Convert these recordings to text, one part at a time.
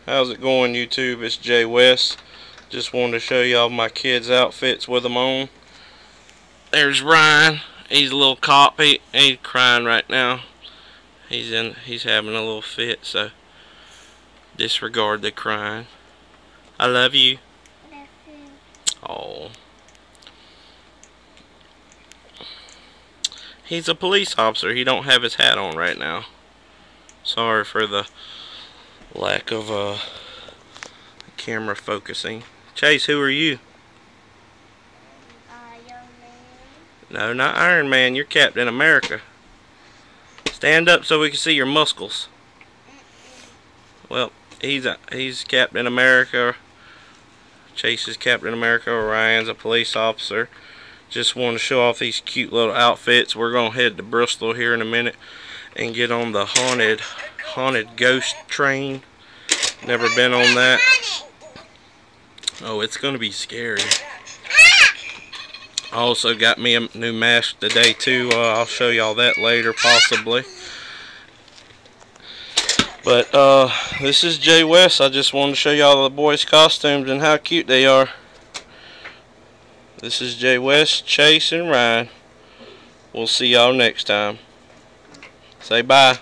How's it going, YouTube? It's JWes. Just wanted to show y'all my kids' outfits with them on. There's Ryan. He's a little cop. He's crying right now. He's having a little fit, so disregard the crying. I love you. Oh. He's a police officer. He don't have his hat on right now. Sorry for the lack of camera focusing. Chase, who are you? Iron Man. No, not Iron Man. You're Captain America. Stand up so we can see your muscles. Well, he's Captain America. Chase is Captain America. Ryan's a police officer. Just want to show off these cute little outfits. We're gonna head to Bristol here in a minute and get on the haunted ghost train. Never been on that. Oh, it's gonna be scary. I also got me a new mask today too. I'll show y'all that later possibly. But this is JWes. I just wanted to show y'all the boys' costumes and how cute they are. This is JWes, Chase, and Ryan. We'll see y'all next time. Say bye.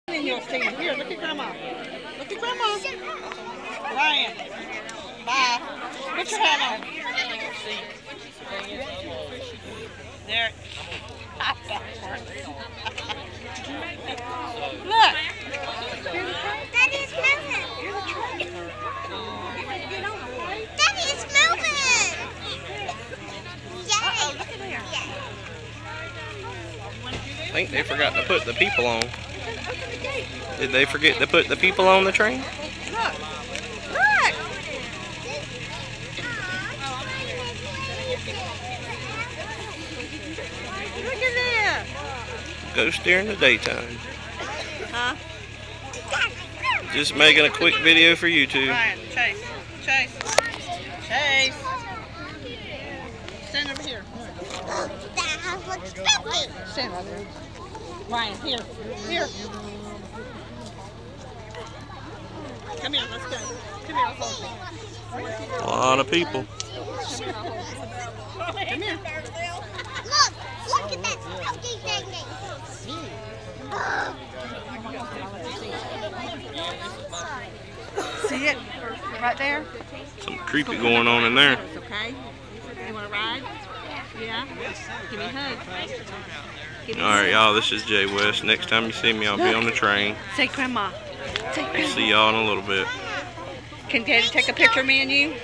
Here, look at Grandma. Look at Grandma. Ryan. Bye. Put your hat on. There. Look. Daddy's moving. Daddy's moving. Uh-oh, look at there. I think they forgot to put the people on. Did they forget to put the people on the train? Look. Look. Look at there. Ghost during the daytime. Huh? Just making a quick video for YouTube. Ryan, Chase. Chase. Chase. Stand over here. That house looks spooky. Stand right there. Ryan, here. Here. Come here, let's go. Come here, I'll hold you. A lot of people. Come here. Look at that spooky thing. See it? Right there? Some creepy going on in there. It's okay. You want to ride? Yeah? Give me a hug. Alright, y'all, this is JWes. Next time you see me, I'll be on the train. Say Grandma. Say Grandma. See y'all in a little bit. Can Daddy take a picture of me and you?